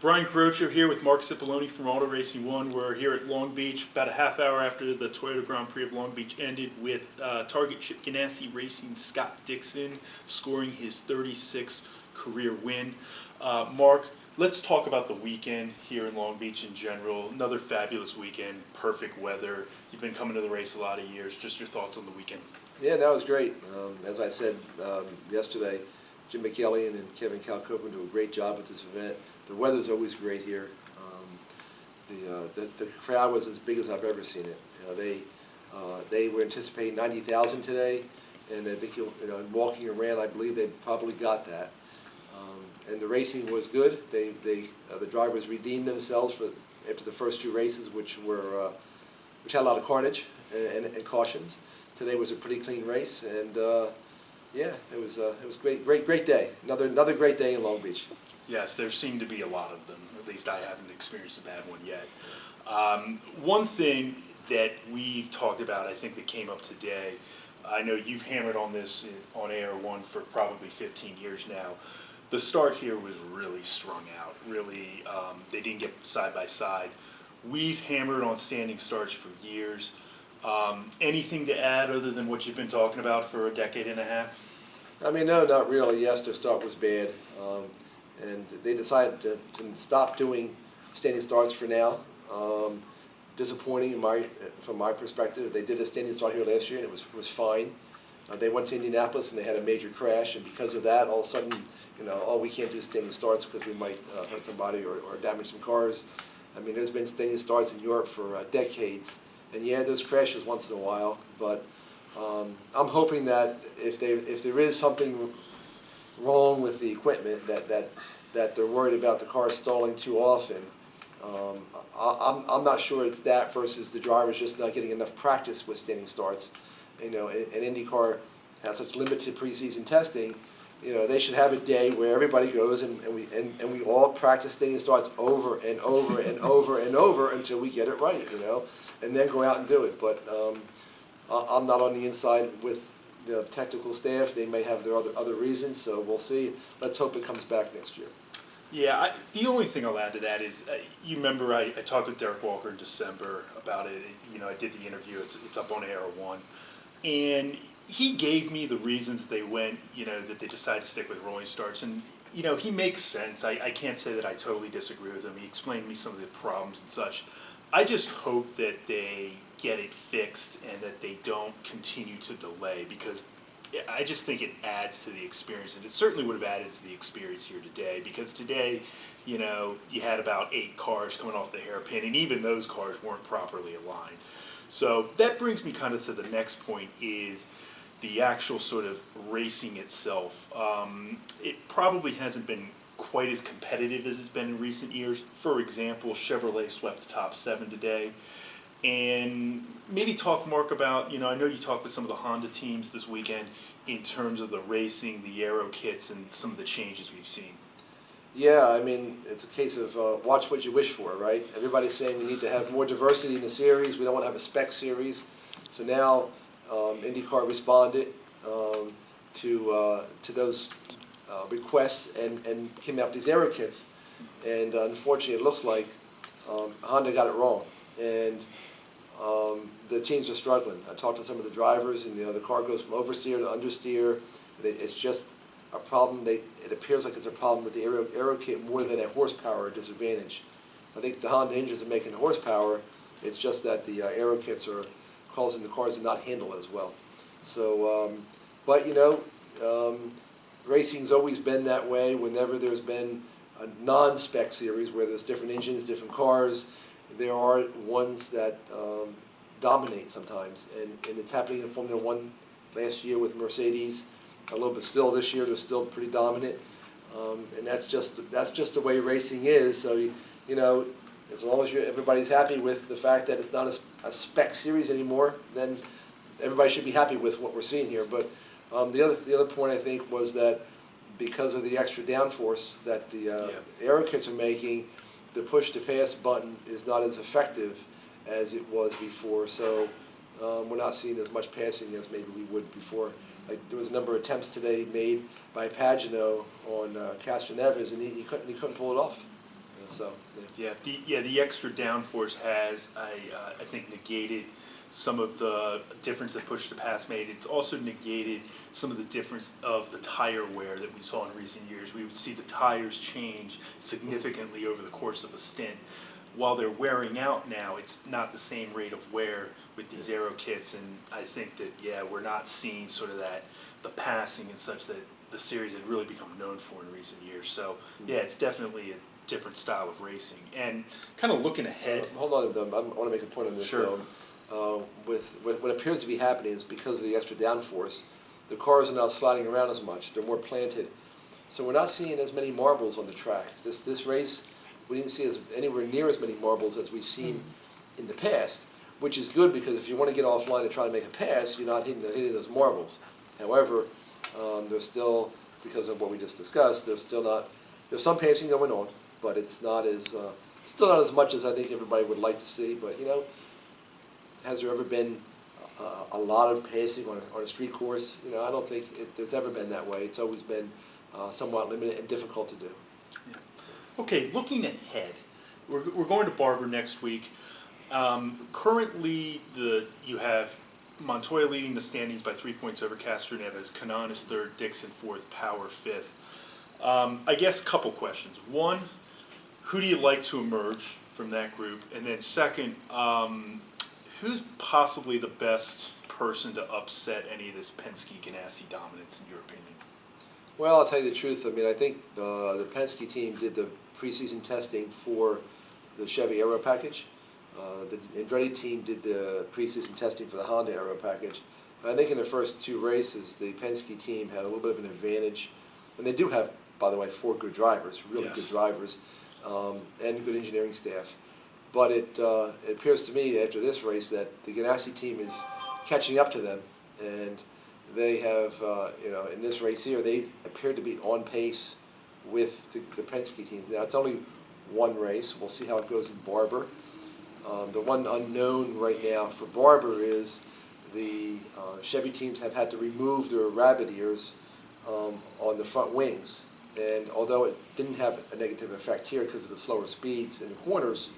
Brian Carroccio here with Mark Cipolloni from Auto Racing One. We're here at Long Beach about a half hour after the Toyota Grand Prix of Long Beach ended with Target Chip Ganassi Racing Scott Dixon scoring his 36th career win. Mark, let's talk about the weekend here in Long Beach in general. Another fabulous weekend, perfect weather. You've been coming to the race a lot of years. Just your thoughts on the weekend. Yeah, that was great. As I said yesterday, Jim McEllion and Kevin Calcopen do a great job at this event. The weather's always great here. The crowd was as big as I've ever seen it. They were anticipating 90,000 today, and I think walking around, I believe they probably got that. And the racing was good. The drivers redeemed themselves after the first two races, which had a lot of carnage and cautions. Today was a pretty clean race, and yeah, it was great day. Another great day in Long Beach. Yes, there seem to be a lot of them. At least I haven't experienced a bad one yet. One thing that we've talked about, I think that came up today, I know you've hammered on this on AR1 for probably 15 years now. The start here was really strung out. Really, they didn't get side by side. We've hammered on standing starts for years. Anything to add other than what you've been talking about for a decade and a half? I mean, no, not really. Yes, their start was bad, and they decided to stop doing standing starts for now. Disappointing from my perspective. They did a standing start here last year, and it was fine. They went to Indianapolis, and they had a major crash, and because of that, all of a sudden, oh, we can't do standing starts because we might hurt somebody or damage some cars. I mean, there's been standing starts in Europe for decades. And yeah, there's crashes once in a while, but I'm hoping that if there is something wrong with the equipment, that they're worried about the car stalling too often. I'm not sure it's that versus the drivers just not getting enough practice with standing starts. An IndyCar has such limited preseason testing. They should have a day where everybody goes and we all practice standing starts over and over and over and over until we get it right, and then go out and do it. But I'm not on the inside with the technical staff. They may have their other reasons, so we'll see. Let's hope it comes back next year. Yeah, the only thing I'll add to that is, you remember I talked with Derek Walker in December about it. I did the interview. It's up on AR1, and he gave me the reasons they went, that they decided to stick with rolling starts. And, he makes sense. I can't say that I totally disagree with him. He explained to me some of the problems and such. I just hope that they get it fixed and that they don't continue to delay, because I just think it adds to the experience. And it certainly would have added to the experience here today, because today, you had about 8 cars coming off the hairpin, and even those cars weren't properly aligned. So that brings me kind of to the next point, is the actual sort of racing itself. It probably hasn't been quite as competitive as it's been in recent years. For example, Chevrolet swept the top 7 today. And maybe talk, Mark, about, I know you talked with some of the Honda teams this weekend in terms of the racing, the aero kits, and some of the changes we've seen. Yeah, I mean, it's a case of watch what you wish for, right? Everybody's saying we need to have more diversity in the series. We don't want to have a spec series. So now IndyCar responded to those requests and came out with these aero kits. And unfortunately, it looks like Honda got it wrong. And the teams are struggling. I talked to some of the drivers, and the car goes from oversteer to understeer. It's just a problem. It appears like it's a problem with the aero kit more than a horsepower disadvantage. I think the Honda engines are making horsepower. It's just that the aero kits are causing the cars to not handle as well. So, but racing's always been that way. Whenever there's been a non-spec series where there's different engines, different cars, there are ones that dominate sometimes, and it's happening in Formula One last year with Mercedes. A little bit still this year, they're still pretty dominant, and that's just the way racing is. So as long as everybody's happy with the fact that it's not a spec series anymore, then everybody should be happy with what we're seeing here. But the other point I think was that because of the extra downforce that the aero kits are making, the push-to-pass button is not as effective as it was before. So we're not seeing as much passing as maybe we would before. Like, there was a number of attempts today made by Pagano on Castroneves, and he couldn't pull it off. So, The extra downforce has, I think, negated some of the difference that push to pass made. It's also negated some of the difference of the tire wear that we saw in recent years. We would see the tires change significantly over the course of a stint. While they're wearing out now, it's not the same rate of wear with these aero kits, and I think that, we're not seeing sort of the passing and such that the series had really become known for in recent years. So, it's definitely a different style of racing. And kind of looking ahead. hold on, I want to make a point on this. Sure. With what appears to be happening is because of the extra downforce, the cars are not sliding around as much. They're more planted. So we're not seeing as many marbles on the track. This race, we didn't see anywhere near as many marbles as we've seen in the past, which is good because if you want to get offline and try to make a pass, you're not hitting those marbles. However, there's still, because of what we just discussed, there's some passing going on, but it's still not as much as I think everybody would like to see. But has there ever been a lot of passing on a street course? I don't think it's ever been that way. It's always been somewhat limited and difficult to do. Yeah. Okay, looking ahead, we're going to Barber next week. Currently, you have Montoya leading the standings by 3 points over Castroneves. Kanaan is third, Dixon fourth, Power fifth. I guess a couple questions. One, who do you like to emerge from that group? And then second, who's possibly the best person to upset any of this Penske-Ganassi dominance, in your opinion? Well, I'll tell you the truth. I mean, I think the Penske team did the preseason testing for the Chevy Aero package. The Andretti team did the preseason testing for the Honda Aero package. And I think in the first two races, the Penske team had a little bit of an advantage. And they do have, by the way, 4 good drivers, really good drivers, and good engineering staff. But it appears to me after this race that the Ganassi team is catching up to them, and they have, in this race here, they appear to be on pace with the Penske team. Now, it's only one race. We'll see how it goes in Barber. The one unknown right now for Barber is the Chevy teams have had to remove their rabbit ears on the front wings. And although it didn't have a negative effect here because of the slower speeds in the corners,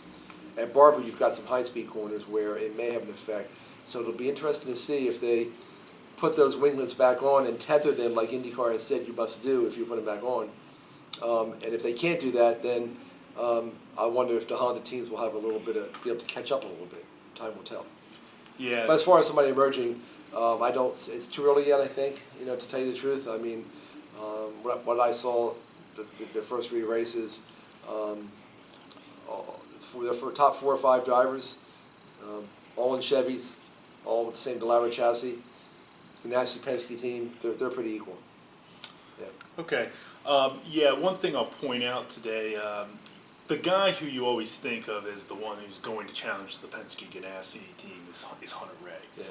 at Barber you've got some high-speed corners where it may have an effect. So it'll be interesting to see if they put those winglets back on and tether them like IndyCar has said you must do if you put them back on. And if they can't do that, then I wonder if the Honda teams will have be able to catch up a little bit. Time will tell. Yeah. But as far as somebody emerging, it's too early yet, I think, to tell you the truth. I mean, what I saw the first 3 races, for top 4 or 5 drivers, all in Chevys, all with the same Dallara chassis, the Ganassi Penske team, they're pretty equal. Yeah. Okay. One thing I'll point out today, the guy who you always think of as the one who's going to challenge the Penske-Ganassi team is Hunter Ray. Yeah.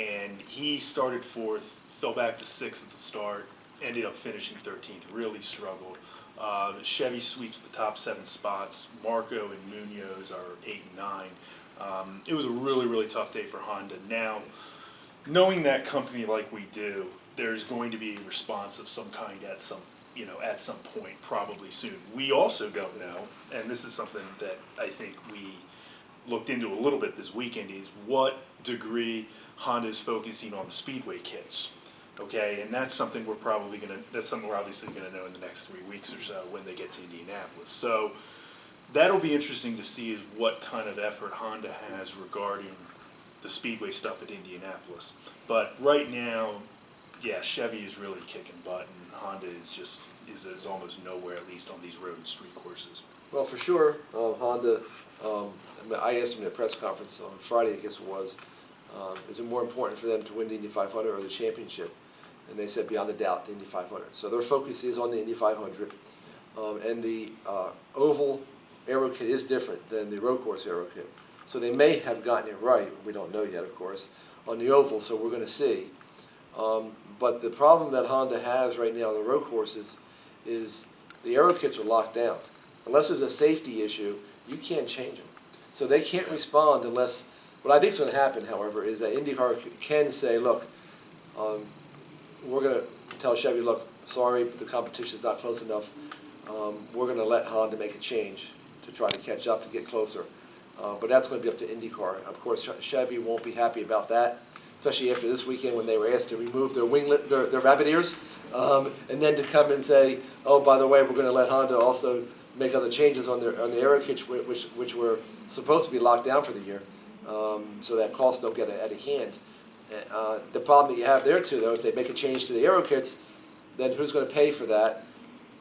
And he started 4th, fell back to 6th at the start, ended up finishing 13th, really struggled. Chevy sweeps the top 7 spots. Marco and Munoz are 8 and 9. It was a really, really tough day for Honda. Now, knowing that company like we do, there's going to be a response of some kind at some point, probably soon. We also don't know, and this is something that I think we looked into a little bit this weekend, is what degree Honda is focusing on the speedway kits. Okay, and that's something we're obviously gonna know in the next 3 weeks or so when they get to Indianapolis. So that'll be interesting to see is what kind of effort Honda has regarding the speedway stuff at Indianapolis. But right now, Chevy is really kicking butt, and Honda is almost nowhere, at least on these road and street courses. Well, for sure, Honda, I asked them at a press conference on Friday, I guess it was, is it more important for them to win the Indy 500 or the championship? And they said, beyond a doubt, the Indy 500. So their focus is on the Indy 500. And the oval aero kit is different than the road course aero kit. So they may have gotten it right, we don't know yet, of course, on the oval, so we're going to see. But the problem that Honda has right now on the road courses is the aero kits are locked down. Unless there's a safety issue, you can't change them. So they can't respond unless, what I think is going to happen, however, is that IndyCar can say, look, we're going to tell Chevy, look, sorry, the competition is not close enough. We're going to let Honda make a change to try to catch up, to get closer. But that's going to be up to IndyCar. Of course, Chevy won't be happy about that, especially after this weekend when they were asked to remove their winglet, their rabbit ears, and then to come and say, oh, by the way, we're going to let Honda also make other changes on the aero kits, which were supposed to be locked down for the year, so that costs don't get out of hand. The problem that you have there too, though, if they make a change to the aero kits, then who's going to pay for that,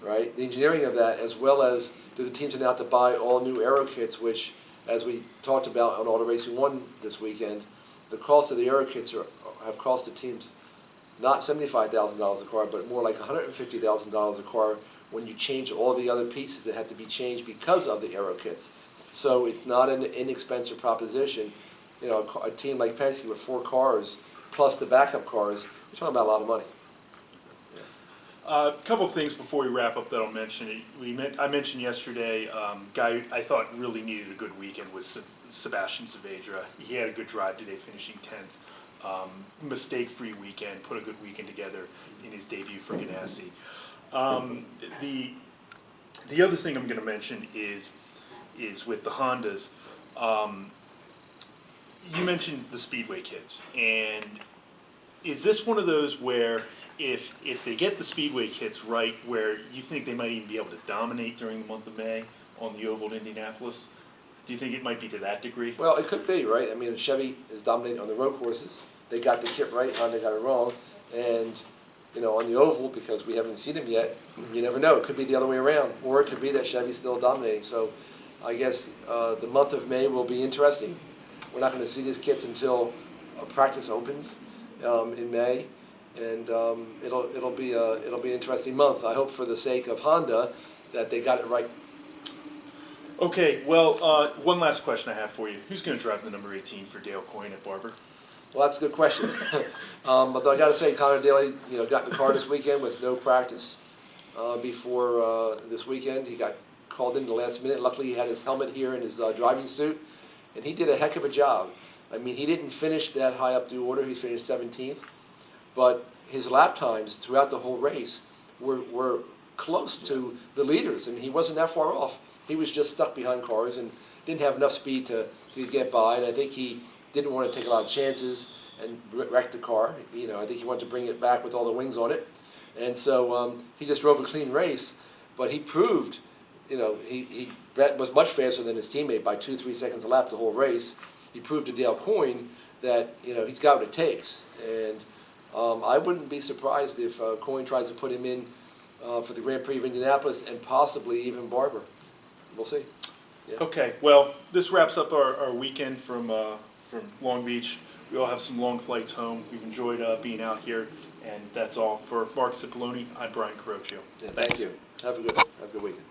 right? The engineering of that, as well as do the teams now have to buy all new aero kits, which, as we talked about on Auto Racing 1 this weekend, the cost of the aero kits have cost the teams not $75,000 a car, but more like $150,000 a car when you change all the other pieces that have to be changed because of the aero kits. So it's not an inexpensive proposition. You know, a team like Penske with 4 cars plus the backup cars, you're talking about a lot of money. A couple things before we wrap up that I'll mention. I mentioned yesterday, guy I thought really needed a good weekend was Sebastian Saavedra. He had a good drive today, finishing 10th. Mistake-free weekend, put a good weekend together in his debut for Ganassi. The other thing I'm going to mention is with the Hondas. You mentioned the Speedway kits, and is this one of those where if they get the Speedway kits right, where you think they might even be able to dominate during the month of May on the oval at Indianapolis? Do you think it might be to that degree? Well, it could be, right? I mean, Chevy is dominating on the road courses. They got the kit right, Honda got it wrong. And, you know, on the oval, because we haven't seen them yet, you never know. It could be the other way around. Or it could be that Chevy's still dominating. So I guess the month of May will be interesting. We're not going to see these kits until practice opens in May. And it'll be an interesting month. I hope for the sake of Honda that they got it right. Okay, well, one last question I have for you. Who's going to drive the number 18 for Dale Coyne at Barber? Well, that's a good question. But I got to say, Connor Daly, got in the car this weekend with no practice before this weekend. He got called in the last minute. Luckily, he had his helmet here and his driving suit, and he did a heck of a job. I mean, he didn't finish that high up the order. He finished 17th. But his lap times throughout the whole race were close to the leaders. I mean, he wasn't that far off. He was just stuck behind cars and didn't have enough speed to get by. And I think he didn't want to take a lot of chances and wreck the car. I think he wanted to bring it back with all the wings on it. And so he just drove a clean race. But he proved, he was much faster than his teammate by 2-3 seconds a lap the whole race. He proved to Dale Coyne that, he's got what it takes. And I wouldn't be surprised if Coyne tries to put him in for the Grand Prix of Indianapolis and possibly even Barber. We'll see. Yeah. Okay, well, this wraps up our weekend from Long Beach. We all have some long flights home. We've enjoyed being out here, and that's all. For Mark Cipolloni, I'm Brian Carroccio. Yeah, thank you. Have a good weekend.